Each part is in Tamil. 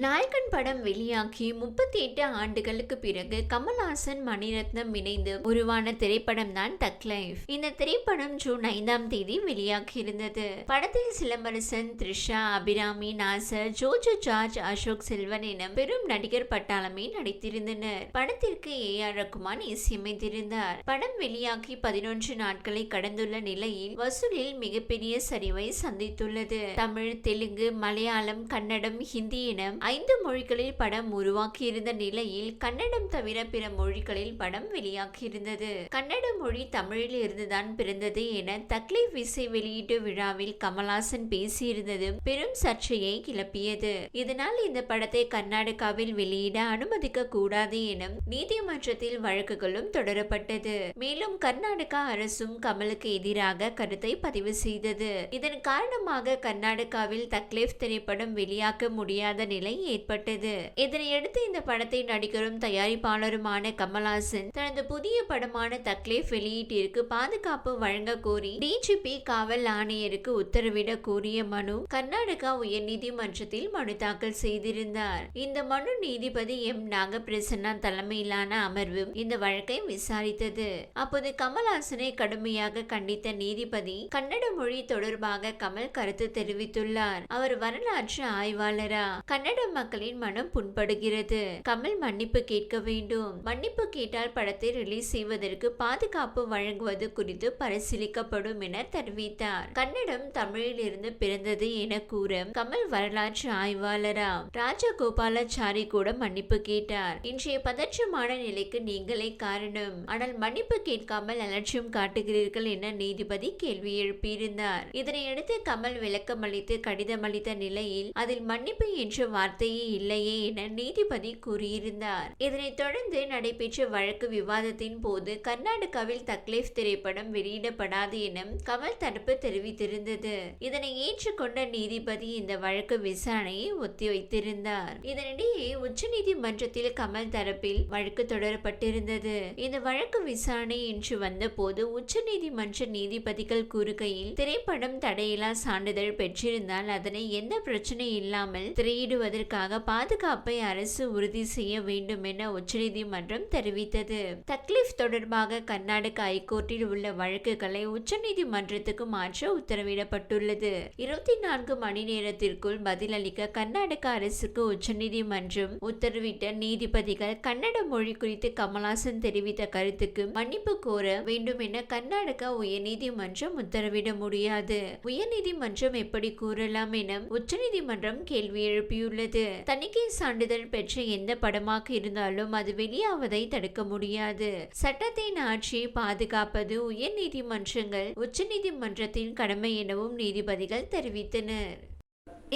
நாயகன் படம் வெளியாகி 38 ஆண்டுகளுக்கு பிறகு கமல்ஹாசன் மணிரத்னம் இணைந்து உருவான திரைப்படம் தான் தக் லைஃப். இந்த திரைப்படம் ஜூன் 5ஆம் தேதி வெளியாகி இருந்தது. படத்தில் சிலம்பரசன், த்ரிஷா, அபிராமி, நாசர், ஜோஜோ ஜார்ஜ், அசோக் செல்வன் என பெரும் நடிகர் பட்டாளமே நடித்திருந்தனர். படத்திற்கு AR ரகுமான் இசையமைத்திருந்தார். படம் வெளியாகி 11 நாட்களை கடந்துள்ள நிலையில் வசூலில் மிகப்பெரிய சரிவை சந்தித்துள்ளது. தமிழ், தெலுங்கு, மலையாளம், கன்னடம், ஹிந்தி என 5 மொழிகளில் படம் உருவாக்கியிருந்த நிலையில் கன்னடம் தவிர பிற மொழிகளில் படம் வெளியாகியிருந்தது. கன்னட மொழி தமிழில் இருந்துதான் பிறந்தது என தக் லைஃப் இசை வெளியீட்டு விழாவில் கமல்ஹாசன் பேசியிருந்தது பெரும் சர்ச்சையை கிளப்பியது. இதனால் இந்த படத்தை கர்நாடகாவில் வெளியிட அனுமதிக்க கூடாது என நீதிமன்றத்தில் வழக்குகளும் தொடரப்பட்டது. மேலும் கர்நாடகா அரசும் கமலுக்கு எதிராக கருத்தை பதிவு செய்தது. இதன் காரணமாக கர்நாடகாவில் தக் லைஃப் திரைப்படம் வெளியாக்க முடியாத நிலை ஏற்பட்டது. இதனையடுத்து இந்த படத்தை நடிகரும் தயாரிப்பாளருமான கமல்ஹாசன் தனது புதிய படமான தக் லைஃப் வெளியீட்டிற்கு பாதுகாப்பு வழங்க கோரி DGP காவல் ஆணையருக்கு உத்தரவிட கோரிய மனு கர்நாடகா உயர்நீதிமன்றத்தில் மனு தாக்கல் செய்திருந்தார். இந்த மனு நீதிபதி M. நாகபிரசன்னா தலைமையிலான அமர்வு இந்த வழக்கை விசாரித்தது. அப்போது கமல்ஹாசனை கடுமையாக கண்டித்த நீதிபதி கன்னட மொழி தொடர்பாக கமல் கருத்து தெரிவித்துள்ளார். அவர் வரலாற்று ஆய்வாளரா? கன்னட மக்களின் மனம் புண்படுகிறது. கமல் மன்னிப்பு கேட்க வேண்டும். மன்னிப்பு கேட்டால் படத்தை ரிலீஸ் செய்வதற்கு பாதுகாப்பு வழங்குவது குறித்து பரிசீலிக்கப்படும் என தெரிவித்தார். கன்னடம் தமிழில் இருந்து பிறந்தது என கூற கமல் வரலாற்று ஆய்வாளரா? ராஜகோபாலாச்சாரி கூட மன்னிப்பு கேட்டார். இன்றைய பதற்றமான நிலைக்கு நீங்களே காரணம். ஆனால் மன்னிப்பு கேட்காமல் அலட்சியம் காட்டுகிறீர்கள் என நீதிபதி கேள்வி எழுப்பியிருந்தார். இதனையடுத்து கமல் விளக்கமளித்து கடிதமளித்த நிலையில் அதில் மன்னிப்பு என்ற வார்த்தையே இல்லையே என நீதிபதி கூறியிருந்தார். இதனைத் தொடர்ந்து நடைபெற்ற வழக்கு விவாதத்தின் போது கர்நாடகாவில் தக் லைஃப் திரைப்படம் வெளியிடப்படாது என கமல் தரப்பு தெரிவித்திருந்தது. இதனை ஏற்றுக்கொண்ட நீதிபதி இந்த வழக்கு விசாரணையை ஒத்திவைத்திருந்தார். இதனிடையே உச்சநீதிமன்றத்தில் கமல் தரப்பில் வழக்கு தொடரப்பட்டிருந்தது. இந்த வழக்கு விசாரணை இன்று வந்த போது உச்சநீதிமன்ற நீதிபதிகள் கூறுகையில் திரைப்படம் தடையில்லா சான்றிதழ் பெற்றிருந்தால் அதனை எந்த பிரச்சனை இல்லாமல் திரையிடுவதற்காக பாதுகாப்பை அரசு உறுதி செய்ய வேண்டும் என உச்சநீதிமன்றம் தெரிவித்தது. தக் லைஃப் தொடர்பாக கர்நாடக ஐகோர்ட்டில் உள்ள வழக்குகளை உச்சநீதிமன்றத்துக்கு மாற்ற உத்தரவிடப்பட்டுள்ளது. 24 மணி நேரத்திற்குள் பதிலளிக்க கர்நாடக அரசுக்கு உச்சநீதிமன்றம் உத்தரவிட்ட நீதிபதிகள் கன்னட மொழி குறித்து கமல்ஹாசன் தெரிவித்த கருத்துக்கு மன்னிப்பு கோர வேண்டும் என கர்நாடகா உயர்நீதிமன்றம் உத்தரவிட முடியாது. உயர்நீதிமன்றம் எப்படி கூறலாம் என உச்சநீதிமன்றம் கேள்வி எழுப்பியுள்ளது. தணிக்கை சான்றிதழ் பெற்ற எந்த படமாக இருந்தாலும் அது வெளியாவதை தடுக்க முடியாது. சட்டத்தின் ஆட்சியை பாதுகாப்பது உயர் நீதிமன்றங்கள் உச்சநீதிமன்றத்தின் கடமை எனவும் நீதிபதிகள் தெரிவித்தனர்.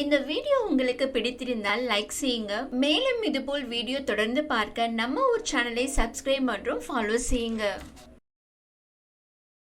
இந்த வீடியோ உங்களுக்கு பிடித்திருந்தால் லைக் செய்யுங்க. மேலும் இதுபோல் வீடியோ தொடர்ந்து பார்க்க நம்ம ஒரு சேனலை சப்ஸ்கிரைப் மற்றும் ஃபாலோ செய்யுங்க.